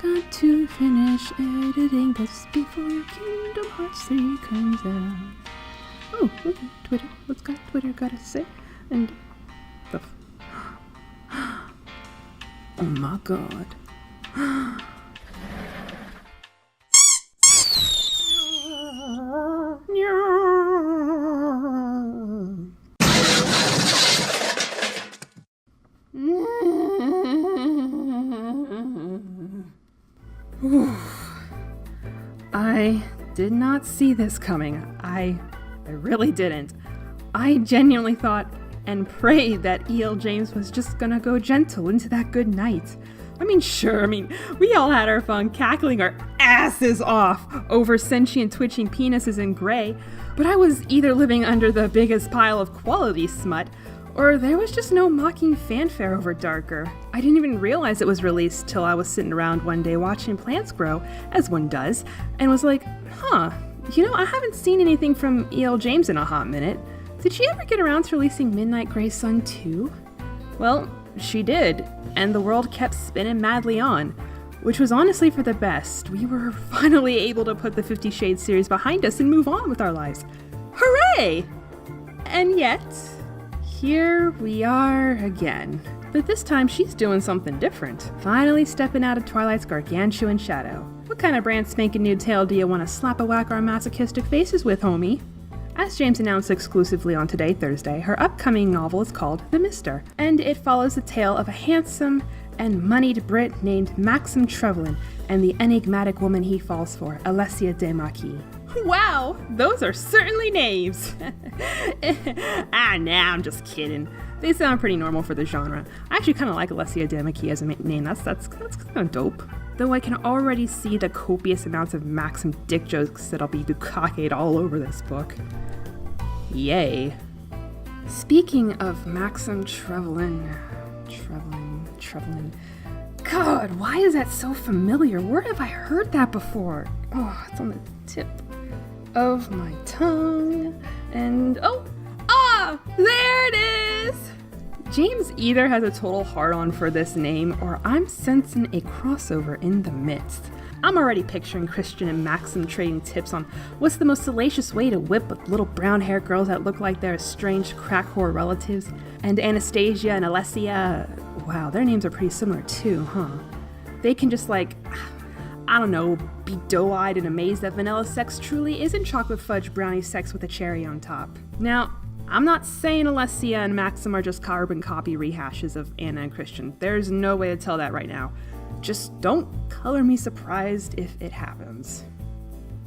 Got to finish editing this before Kingdom Hearts 3 comes out. Oh, okay, Twitter. What's got Twitter gotta say? And oh my god. I did not see this coming. I really didn't. I genuinely thought and prayed that E.L. James was just gonna go gentle into that good night. We all had our fun cackling our asses off over sentient twitching penises in gray, but I was either living under the biggest pile of quality smut, or there was just no mocking fanfare over Darker. I didn't even realize it was released till I was sitting around one day watching plants grow, as one does, and was like, I haven't seen anything from E.L. James in a hot minute. Did she ever get around to releasing Midnight Gray Sun 2? Well, she did, and the world kept spinning madly on, which was honestly for the best. We were finally able to put the 50 Shades series behind us and move on with our lives. Hooray! And yet, here we are again. But this time she's doing something different. Finally stepping out of Twilight's gargantuan shadow. What kind of brand spanking new tale do you want to slap a whack our masochistic faces with, homie? As James announced exclusively on Today, Thursday, her upcoming novel is called The Mister, and it follows the tale of a handsome and moneyed Brit named Maxim Trevelyan and the enigmatic woman he falls for, Alessia de Marquis. Wow, those are certainly names! I'm just kidding. They sound pretty normal for the genre. I actually kind of like Alessia de Marquis as a name. That's kind of dope. Though I can already see the copious amounts of Maxim dick jokes that'll be bukkake all over this book. Yay. Speaking of Maxim Trevelyan. God, why is that so familiar? Where have I heard that before? Oh, it's on the tip of my tongue. And there it is! James either has a total hard-on for this name, or I'm sensing a crossover in the midst. I'm already picturing Christian and Maxim trading tips on what's the most salacious way to whip with little brown-haired girls that look like their estranged crack whore relatives. And Anastasia and Alessia, wow, their names are pretty similar too, huh? They can just be doe-eyed and amazed that vanilla sex truly isn't chocolate fudge brownie sex with a cherry on top. Now, I'm not saying Alessia and Maxim are just carbon copy rehashes of Anna and Christian. There's no way to tell that right now. Just don't color me surprised if it happens.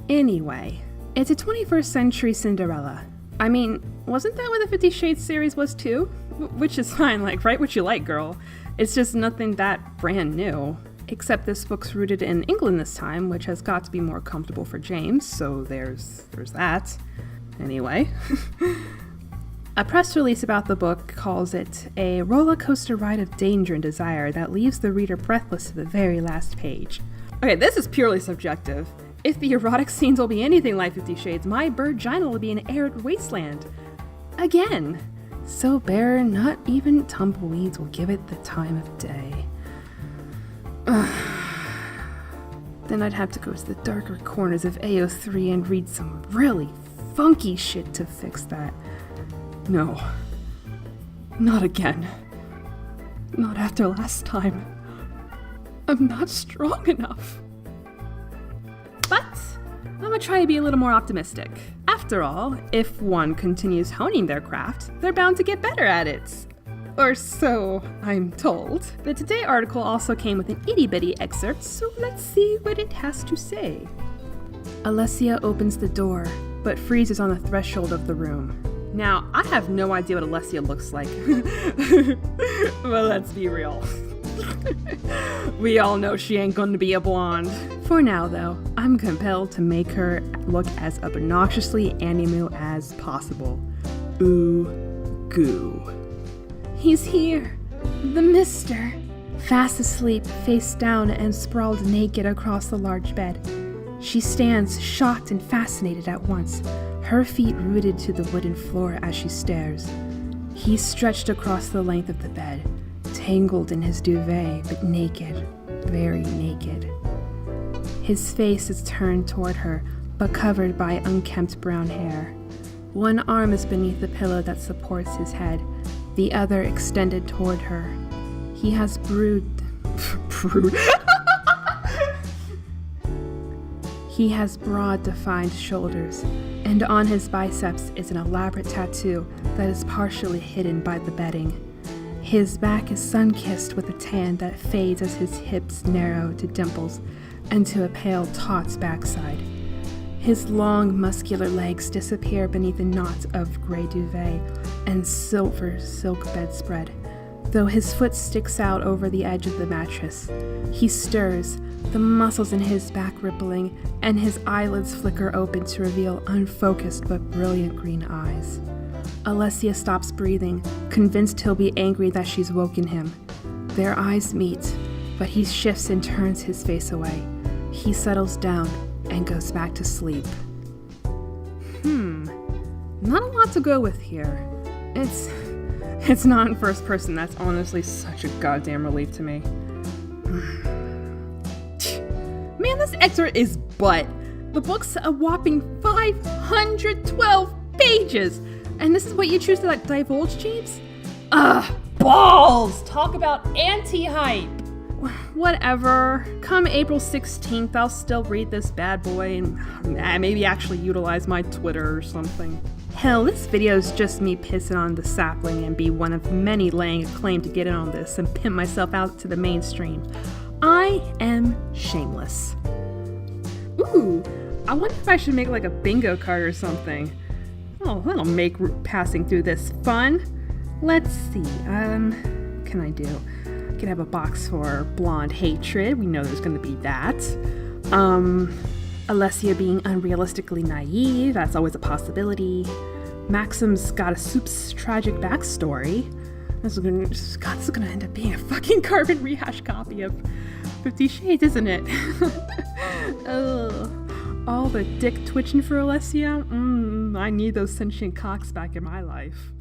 Anyway, it's a 21st century Cinderella. Wasn't that what the 50 Shades series was too? Which is fine, write what you like, girl. It's just nothing that brand new. Except this book's rooted in England this time, which has got to be more comfortable for James, so there's that. Anyway. A press release about the book calls it a roller coaster ride of danger and desire that leaves the reader breathless to the very last page. Okay, this is purely subjective. If the erotic scenes will be anything like 50 Shades, my virginal will be an arid wasteland. Again. So bare, not even tumbleweeds will give it the time of day. Then I'd have to go to the darker corners of AO3 and read some really funky shit to fix that. No. Not again. Not after last time. I'm not strong enough. But I'm gonna try to be a little more optimistic. After all, if one continues honing their craft, they're bound to get better at it. Or so I'm told. The Today article also came with an itty-bitty excerpt, so let's see what it has to say. Alessia opens the door, but freezes on the threshold of the room. Now, I have no idea what Alessia looks like. Well, let's be real. We all know she ain't gonna be a blonde. For now, though, I'm compelled to make her look as obnoxiously anime as possible. Ooh, goo. He's here, the Mister. Fast asleep, face down and sprawled naked across the large bed. She stands, shocked and fascinated at once, her feet rooted to the wooden floor as she stares. He stretched across the length of the bed, tangled in his duvet, but naked, very naked. His face is turned toward her, but covered by unkempt brown hair. One arm is beneath the pillow that supports his head, the other extended toward her. He has He has broad, defined shoulders, and on his biceps is an elaborate tattoo that is partially hidden by the bedding. His back is sun-kissed with a tan that fades as his hips narrow to dimples and to a pale taut backside. His long, muscular legs disappear beneath a knot of gray duvet and silver silk bedspread, though his foot sticks out over the edge of the mattress. He stirs, the muscles in his back rippling, and his eyelids flicker open to reveal unfocused but brilliant green eyes. Alessia stops breathing, convinced he'll be angry that she's woken him. Their eyes meet, but he shifts and turns his face away. He settles down and goes back to sleep. Not a lot to go with here. It's not in first person. That's honestly such a goddamn relief to me. Man, this excerpt is butt. The book's a whopping 512 pages. And this is what you choose to divulge, James? Balls! Talk about anti-hype. Whatever. Come April 16th, I'll still read this bad boy and maybe actually utilize my Twitter or something. Hell, this video is just me pissing on the sapling and be one of many laying a claim to get in on this and pimp myself out to the mainstream. I am shameless. Ooh, I wonder if I should make like a bingo card or something. Oh, that'll make passing through this fun. Let's see, can I do? I can have a box for blonde hatred. We know there's gonna be that. Alessia being unrealistically naive, that's always a possibility. Maxim's got a soup's tragic backstory. This is gonna end up being a fucking carbon rehash copy of 50 Shades, isn't it? Ugh. All the dick twitching for Alessia? I need those sentient cocks back in my life.